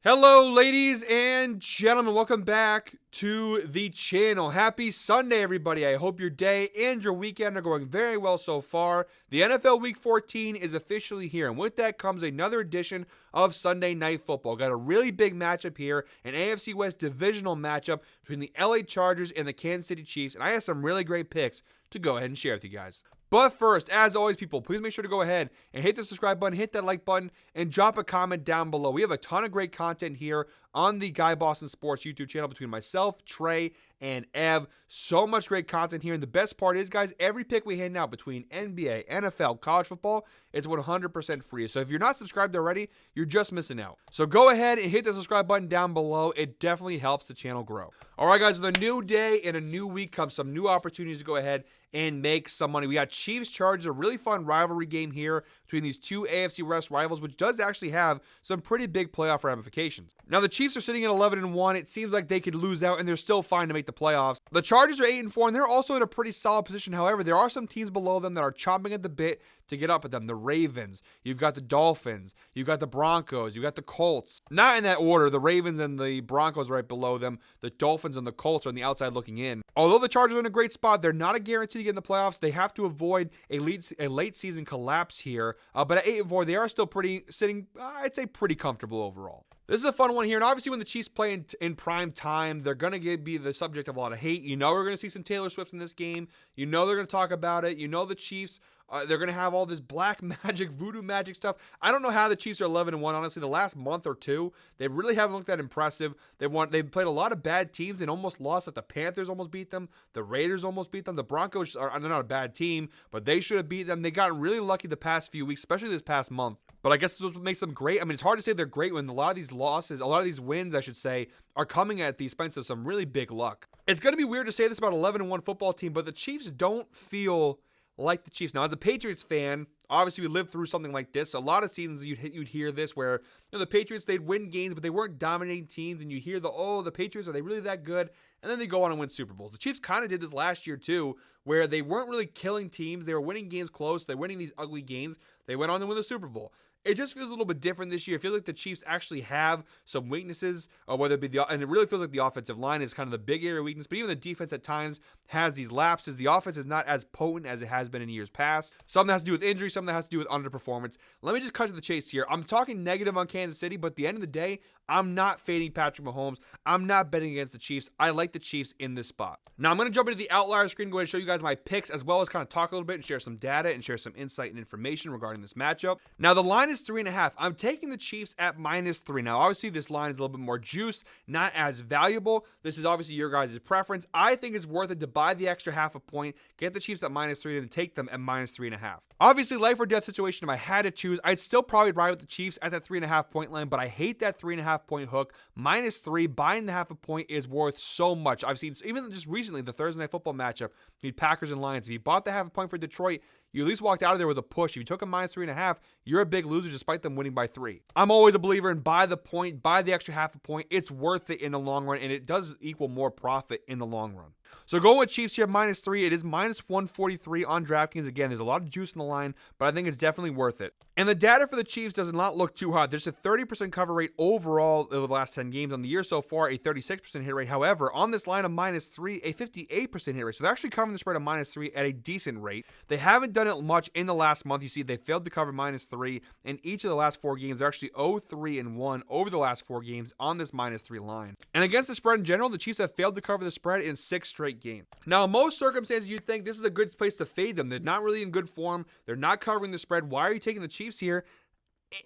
Hello, ladies and gentlemen. Welcome back to the channel. Happy Sunday, everybody. I hope your day and your weekend are going very well so far. The NFL Week 14 is officially here, and with that comes another edition of Sunday Night Football. Got a really big matchup here, an AFC West divisional matchup between the LA Chargers and the Kansas City Chiefs, and I have some really great picks to go ahead and share with you guys. But first, as always, people, please make sure to go ahead and hit the subscribe button, hit that like button, and drop a comment down below. We have a ton of great content here on the Guy Boston Sports YouTube channel between myself, Trey, and Ev. So much great content here. And the best part is, guys, every pick we hand out between NBA, NFL, college football, it's 100% free. So if you're not subscribed already, you're just missing out. So go ahead and hit the subscribe button down below. It definitely helps the channel grow. All right, guys, with a new day and a new week comes some new opportunities to go ahead and make some money. We got Chiefs-Chargers, a really fun rivalry game here between these two AFC West rivals, which does actually have some pretty big playoff ramifications. Now, the Chiefs are sitting at 11-1. It seems like they could lose out, and they're still fine to make the playoffs. The Chargers are 8-4, and they're also in a pretty solid position. However, there are some teams below them that are chomping at the bit to get up at them. The Ravens, you've got the Dolphins, you've got the Broncos, you've got the Colts. Not in that order. The Ravens and the Broncos right below them. The Dolphins and the Colts are on the outside looking in. Although the Chargers are in a great spot, they're not a guarantee to get in the playoffs. They have to avoid a late season collapse here. But at 8-4, they are still sitting, I'd say, pretty comfortable overall. This is a fun one here, and obviously when the Chiefs play in prime time, they're going to be the subject of a lot of hate. You know we're going to see some Taylor Swift in this game. You know they're going to talk about it. You know the Chiefs, they're going to have all this black magic, voodoo magic stuff. I don't know how the Chiefs are 11-1. Honestly, the last month or two, they really haven't looked that impressive. They've played a lot of bad teams and almost lost. Like the Panthers almost beat them. The Raiders almost beat them. The Broncos they're not a bad team, but they should have beat them. They got really lucky the past few weeks, especially this past month. But I guess this is what makes them great. I mean, it's hard to say they're great when a lot of these wins, I should say, are coming at the expense of some really big luck. It's going to be weird to say this about 11-1 football team, but the Chiefs don't feel like the Chiefs. Now, as a Patriots fan, obviously we lived through something like this. A lot of seasons you'd hear this where the Patriots, they'd win games, but they weren't dominating teams, and you hear the Patriots, are they really that good? And then they go on and win Super Bowls. The Chiefs kind of did this last year too, where they weren't really killing teams. They were winning games close. They're winning these ugly games. They went on to win the Super Bowl. It just feels a little bit different this year. It feels like the Chiefs actually have some weaknesses, whether it be and it really feels like the offensive line is kind of the big area of weakness, but even the defense at times has these lapses. The offense is not as potent as it has been in years past. Something that has to do with injury, something that has to do with underperformance. Let me just cut to the chase here. I'm talking negative on Kansas City, but at the end of the day, I'm not fading Patrick Mahomes. I'm not betting against the Chiefs. I like the Chiefs in this spot. Now, I'm going to jump into the outlier screen, go ahead and show you guys my picks, as well as kind of talk a little bit and share some data and share some insight and information regarding this matchup. Now, the line is 3.5. I'm taking the Chiefs at -3. Now, obviously, this line is a little bit more juice, not as valuable. This is obviously your guys' preference. I think it's worth it to buy the extra half a point, get the Chiefs at -3, and take them at -3.5. Obviously, life or death situation, if I had to choose, I'd still probably ride with the Chiefs at that 3.5 point line, but I hate that 3.5 point hook. -3, buying the half a point is worth so much. I've seen, even just recently, the Thursday Night Football matchup, Packers and Lions. If you bought the half a point for Detroit, you at least walked out of there with a push. If you took a -3.5, you're a big loser despite them winning by 3. I'm always a believer in buy the point, buy the extra half a point. It's worth it in the long run, and it does equal more profit in the long run. So go with Chiefs here, -3. It is -143 on DraftKings. Again, there's a lot of juice in the line, but I think it's definitely worth it. And the data for the Chiefs does not look too hot. There's a 30% cover rate overall over the last 10 games. On the year so far, a 36% hit rate. However, on this line of -3, a 58% hit rate. So they're actually covering the spread of -3 at a decent rate. They haven't done it much in the last month. You see, they failed to cover -3 in each of the last 4 games. They're actually 0-3-1 over the last 4 games on this -3 line. And against the spread in general, the Chiefs have failed to cover the spread in 6 straight games. Now, in most circumstances, you'd think this is a good place to fade them. They're not really in good form. They're not covering the spread. Why are you taking the Chiefs here?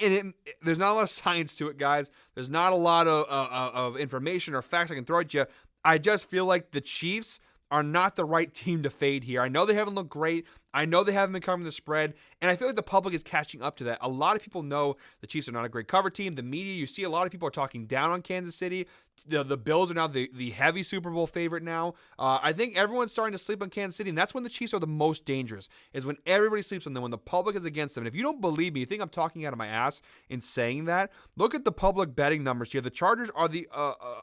And there's not a lot of science to it, guys. There's not a lot of information or facts I can throw at you. I just feel like the Chiefs are not the right team to fade here. I know they haven't looked great. I know they haven't been covering the spread, and I feel like the public is catching up to that. A lot of people know the Chiefs are not a great cover team. The media, you see a lot of people are talking down on Kansas City. The Bills are now the heavy Super Bowl favorite now. I think everyone's starting to sleep on Kansas City, and that's when the Chiefs are the most dangerous, is when everybody sleeps on them, when the public is against them. And if you don't believe me, you think I'm talking out of my ass in saying that, look at the public betting numbers here. The Chargers are the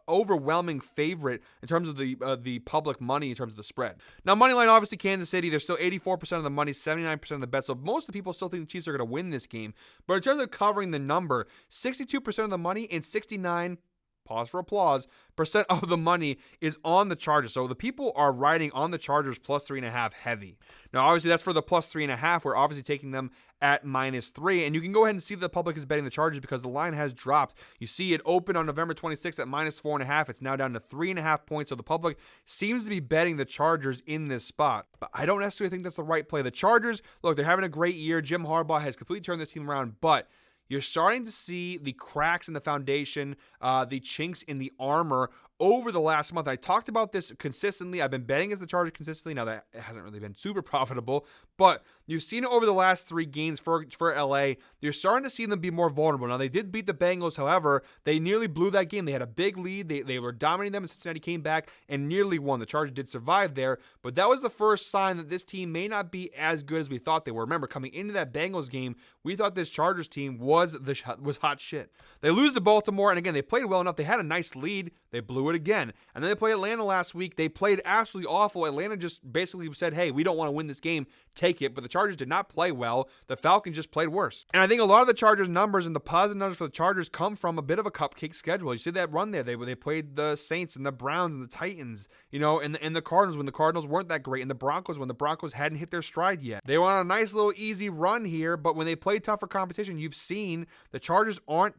overwhelming favorite in terms of the public money, in terms of the spread. Now, money line, obviously, Kansas City, they're still 84% of of the money, 79% of the bets. So most of the people still think the Chiefs are going to win this game. But in terms of covering the number, 62% of the money and 69%, pause for applause, percent of the money is on the Chargers. So the people are riding on the Chargers plus 3.5 heavy. Now, obviously, that's for the plus 3.5. We're obviously taking them at -3. And you can go ahead and see that the public is betting the Chargers because the line has dropped. You see it open on November 26th at -4.5. It's now down to 3.5 points. So the public seems to be betting the Chargers in this spot. But I don't necessarily think that's the right play. The Chargers, look, they're having a great year. Jim Harbaugh has completely turned this team around, but you're starting to see the cracks in the foundation, the chinks in the armor over the last month. I talked about this consistently. I've been betting against the Chargers consistently. Now, that hasn't really been super profitable, but you've seen it over the last 3 games for LA. You're starting to see them be more vulnerable. Now, they did beat the Bengals. However, they nearly blew that game. They had a big lead. They were dominating them, and Cincinnati came back and nearly won. The Chargers did survive there, but that was the first sign that this team may not be as good as we thought they were. Remember, coming into that Bengals game, we thought this Chargers team was hot shit. They lose to Baltimore, and again, they played well enough. They had a nice lead. They blew it again. And then they played Atlanta last week. They played absolutely awful. Atlanta just basically said, hey, we don't want to win this game. Take it. But the Chargers did not play well. The Falcons just played worse. And I think a lot of the Chargers numbers and the positive numbers for the Chargers come from a bit of a cupcake schedule. You see that run there. They played the Saints and the Browns and the Titans, and the Cardinals when the Cardinals weren't that great, and the Broncos when the Broncos hadn't hit their stride yet. They were on a nice little easy run here, but when they played tougher competition, you've seen the Chargers aren't,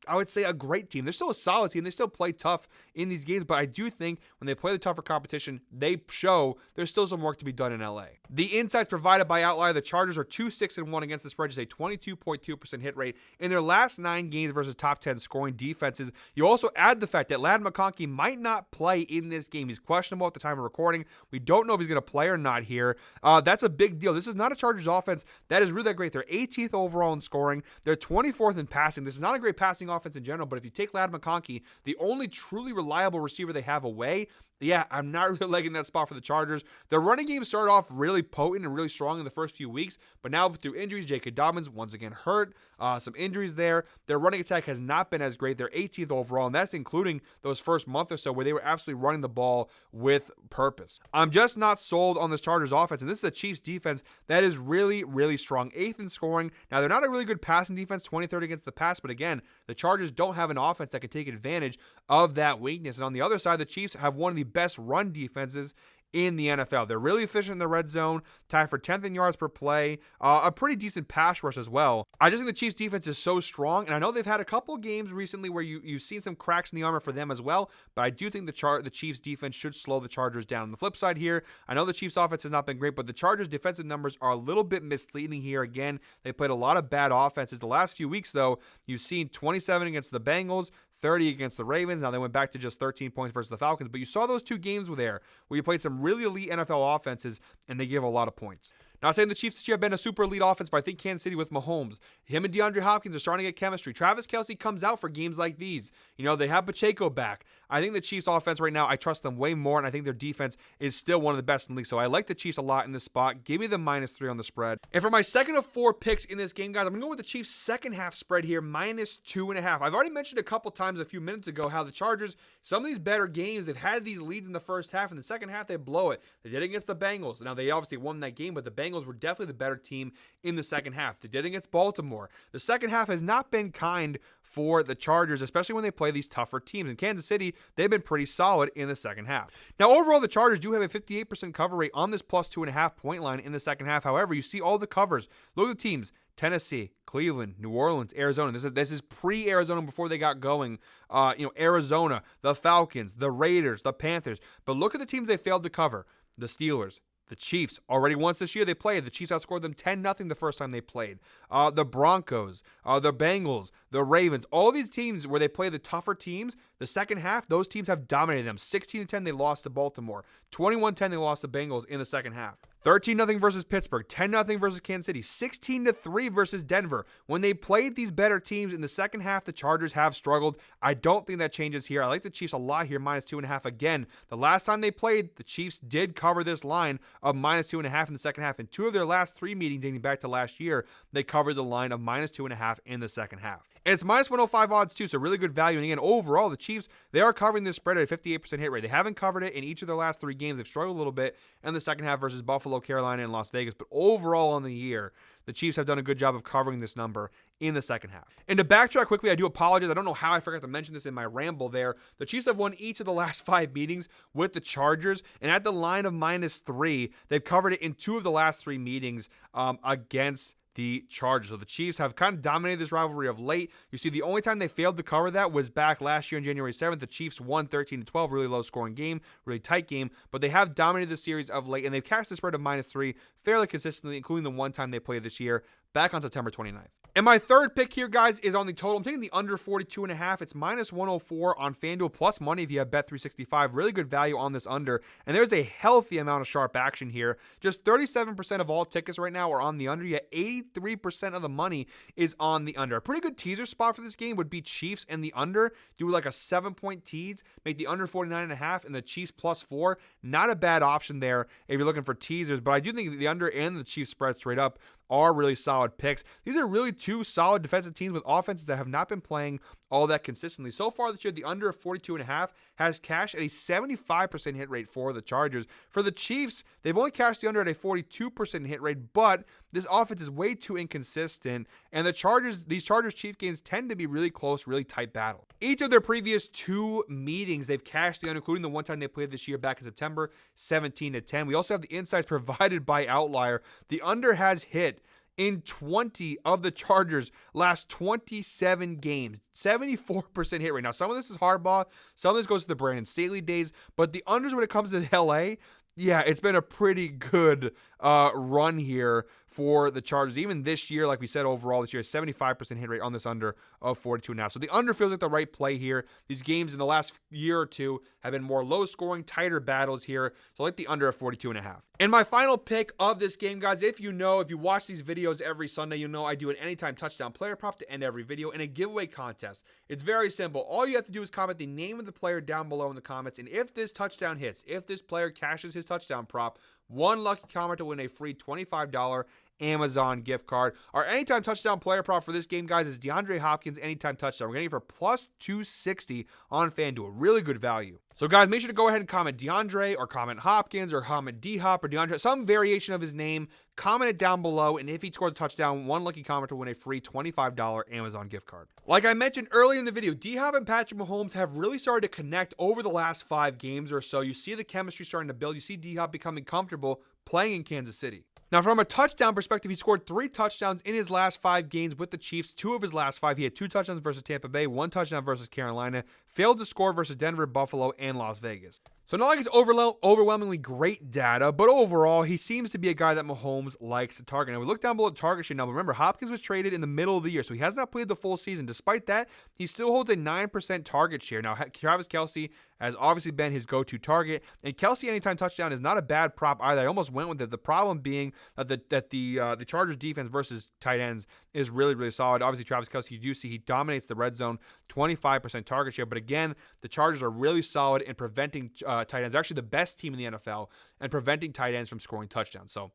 I would say, a great team. They're still a solid team. They still play tough in these games, but I do think when they play the tougher competition, they show there's still some work to be done in LA. The insights provided by Outlier, the Chargers are 2-6-1 against the spread, just a 22.2% hit rate in their last 9 games versus top 10 scoring defenses. You also add the fact that Ladd McConkey might not play in this game. He's questionable at the time of recording. We don't know if he's going to play or not here. That's a big deal. This is not a Chargers offense that is really that great. They're 18th overall in scoring. They're 24th in passing. This is not a great passing offense in general, but if you take Ladd McConkey, the only truly reliable receiver they have away, yeah, I'm not really liking that spot for the Chargers. Their running game started off really potent and really strong in the first few weeks, but now through injuries, J.K. Dobbins once again hurt, some injuries there. Their running attack has not been as great. They're 18th overall, and that's including those first month or so where they were absolutely running the ball with purpose. I'm just not sold on this Chargers offense, and this is a Chiefs defense that is really, really strong. 8th in scoring. Now, they're not a really good passing defense, 23rd against the pass, but again, the Chargers don't have an offense that can take advantage of that weakness. And on the other side, the Chiefs have one of the best run defenses in the NFL. They're really efficient in the red zone, tied for 10th in yards per play, a pretty decent pass rush as well. I just think the Chiefs defense is so strong, and I know they've had a couple games recently where you've seen some cracks in the armor for them as well, but I do think the Chiefs defense should slow the Chargers down. On the flip side here, I know the Chiefs offense has not been great, but the Chargers defensive numbers are a little bit misleading here. Again, they played a lot of bad offenses. The last few weeks, though, you've seen 27 against the Bengals, 30 against the Ravens. Now they went back to just 13 points versus the Falcons, but you saw those 2 games where you played some really elite NFL offenses and they give a lot of points. Not saying the Chiefs this year have been a super elite offense, but I think Kansas City with Mahomes, him and DeAndre Hopkins are starting to get chemistry. Travis Kelce comes out for games like these. They have Pacheco back. I think the Chiefs offense right now, I trust them way more, and I think their defense is still one of the best in the league. So I like the Chiefs a lot in this spot. Give me the -3 on the spread. And for my second of 4 picks in this game, guys, I'm going to go with the Chiefs' second half spread here, -2.5. I've already mentioned a couple times a few minutes ago how the Chargers, some of these better games, they've had these leads in the first half. In the second half, they blow it. They did against the Bengals. Now, they obviously won that game, but the Bengals were definitely the better team in the second half. They did against Baltimore. The second half has not been kind for the Chargers, especially when they play these tougher teams. In Kansas City, they've been pretty solid in the second half. Now, overall, the Chargers do have a 58% cover rate on this plus 2.5 point line in the second half. However, you see all the covers. Look at the teams: Tennessee, Cleveland, New Orleans, Arizona. This is pre-Arizona before they got going. Arizona, the Falcons, the Raiders, the Panthers. But look at the teams they failed to cover: the Steelers, the Chiefs. Already once this year they played, the Chiefs outscored them 10-0 the first time they played. The Broncos, the Bengals, the Ravens. All these teams where they play the tougher teams, the second half, those teams have dominated them. 16-10 they lost to Baltimore. 21-10 they lost to Bengals in the second half. 13-0 versus Pittsburgh, 10-0 versus Kansas City, 16-3 versus Denver. When they played these better teams in the second half, the Chargers have struggled. I don't think that changes here. I like the Chiefs a lot here, -2.5. Again, the last time they played, the Chiefs did cover this line of -2.5 in the second half. In 2 of their last 3 meetings dating back to last year, they covered the line of -2.5 in the second half. And it's minus 105 odds too, so really good value. And again, overall, the Chiefs, they are covering this spread at a 58% hit rate. They haven't covered it in each of their last 3 games. They've struggled a little bit in the second half versus Buffalo, Carolina, and Las Vegas. But overall on the year, the Chiefs have done a good job of covering this number in the second half. And to backtrack quickly, I do apologize. I don't know how I forgot to mention this in my ramble there. The Chiefs have won each of the last 5 meetings with the Chargers, and at the line of -3, they've covered it in 2 of the last 3 meetings against the Chargers. So the Chiefs have kind of dominated this rivalry of late. You see, the only time they failed to cover that was back last year on January 7th. The Chiefs won 13-12, really low scoring game, really tight game, but they have dominated the series of late, and they've cashed the spread of -3 fairly consistently, including the one time they played this year back on September 29th. And my third pick here, guys, is on the total. I'm taking the under 42.5. It's minus 104 on FanDuel plus money if you have Bet365. Really good value on this under. And there's a healthy amount of sharp action here. Just 37% of all tickets right now are on the under, yet 83% of the money is on the under. A pretty good teaser spot for this game would be Chiefs and the under. Do like a 7-point tease, make the under 49.5 and the Chiefs plus 4. Not a bad option there if you're looking for teasers, but I do think the under and the Chiefs spread straight up are really solid picks. These are really 2 solid defensive teams with offenses that have not been playing all that consistently. So far this year, the under of 42.5 has cashed at a 75% hit rate for the Chargers. For the Chiefs, they've only cashed the under at a 42% hit rate, but this offense is way too inconsistent, and these Chargers-Chiefs games tend to be really close, really tight battle. Each of their previous 2 meetings, they've cashed the under, including the one time they played this year back in September, 17-10. We also have the insights provided by Outlier. The under has hit in 20 of the Chargers' last 27 games. 74% hit rate. Now, some of this is hardball. Some of this goes to the Brandon Staley days. But the unders when it comes to LA, yeah, it's been a pretty good run here for the Chargers. Even this year, like we said, overall this year, 75% hit rate on this under of 42.5. So the under feels like the right play here. These games in the last year or two have been more low-scoring, tighter battles here. So I like the under of 42.5. And my final pick of this game, guys, if you watch these videos every Sunday, you know I do an anytime touchdown player prop to end every video and a giveaway contest. It's very simple. All you have to do is comment the name of the player down below in the comments, and if this touchdown hits, if this player cashes his touchdown prop, one lucky commenter will win a free $25 Amazon gift card. Our anytime touchdown player prop for this game, guys, is DeAndre Hopkins anytime touchdown. We're getting it for plus 260 on FanDuel. Really good value. So, guys, make sure to go ahead and comment DeAndre or comment Hopkins or comment D-Hop or DeAndre, some variation of his name. Comment it down below, and if he scores a touchdown, one lucky commenter will win a free $25 Amazon gift card. Like I mentioned earlier in the video, D-Hop and Patrick Mahomes have really started to connect over the last 5 games or so. You see the chemistry starting to build. You see D-Hop becoming comfortable playing in Kansas City. Now, from a touchdown perspective, he scored 3 touchdowns in his last 5 games with the Chiefs. 2 of his last 5. He had 2 touchdowns versus Tampa Bay, 1 touchdown versus Carolina, failed to score versus Denver, Buffalo, and Las Vegas. So not like it's overwhelmingly great data, but overall, he seems to be a guy that Mahomes likes to target. Now, we look down below the target sheet now. Remember, Hopkins was traded in the middle of the year, so he has not played the full season. Despite that, he still holds a 9% target share. Now, Travis Kelce has obviously been his go-to target, and Kelce anytime touchdown is not a bad prop either. I almost went with it. The problem being that the Chargers defense versus tight ends is really, really solid. Obviously, Travis Kelce, you do see he dominates the red zone, 25% target share, but again, the Chargers are really solid in preventing tight ends. They're actually the best team in the NFL and preventing tight ends from scoring touchdowns. So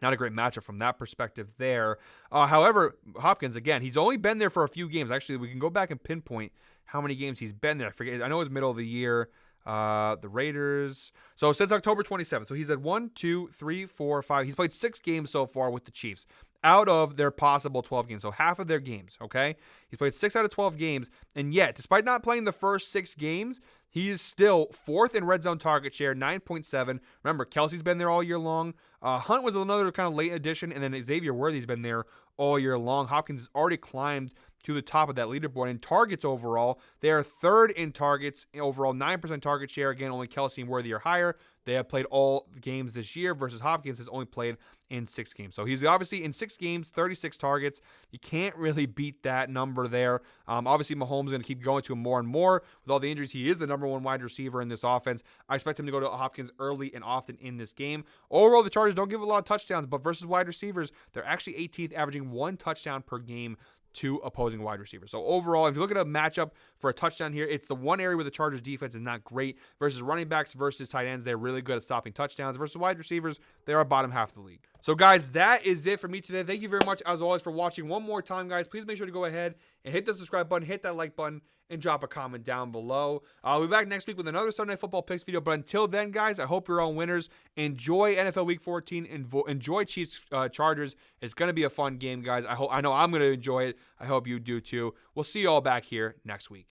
not a great matchup from that perspective there. However, Hopkins, again, he's only been there for a few games. Actually, we can go back and pinpoint how many games he's been there. I forget. I know it's middle of the year. The Raiders. So since October 27th. So he's had 1, 2, 3, 4, 5. He's played 6 games so far with the Chiefs out of their possible 12 games. So half of their games, okay? He's played 6 out of 12 games. And yet, despite not playing the first 6 games, he is still 4th in red zone target share, 9.7. Remember, Kelce's been there all year long. Hunt was another kind of late addition. And then Xavier Worthy's been there all year long. Hopkins has already climbed to the top of that leaderboard. In targets overall, they are 3rd in targets overall, 9% target share. Again, only Kelce and Worthy are higher. They have played all the games this year versus Hopkins has only played in 6 games. So he's obviously in 6 games, 36 targets. You can't really beat that number there. Obviously, Mahomes is going to keep going to him more and more. With all the injuries, he is the number 1 wide receiver in this offense. I expect him to go to Hopkins early and often in this game. Overall, the Chargers don't give a lot of touchdowns, but versus wide receivers, they're actually 18th, averaging 1 touchdown per game to opposing wide receivers. So overall, if you look at a matchup for a touchdown here, it's the one area where the Chargers defense is not great versus running backs versus tight ends. They're really good at stopping touchdowns versus wide receivers. They are bottom half of the league. So guys, that is it for me today. Thank you very much as always for watching. One more time, guys, please make sure to go ahead and hit the subscribe button, hit that like button, and drop a comment down below. I'll be back next week with another Sunday Night Football picks video. But until then, guys, I hope you're all winners. Enjoy NFL Week 14 and enjoy Chiefs Chargers. It's going to be a fun game, guys. I know I'm going to enjoy it. I hope you do too. We'll see you all back here next week.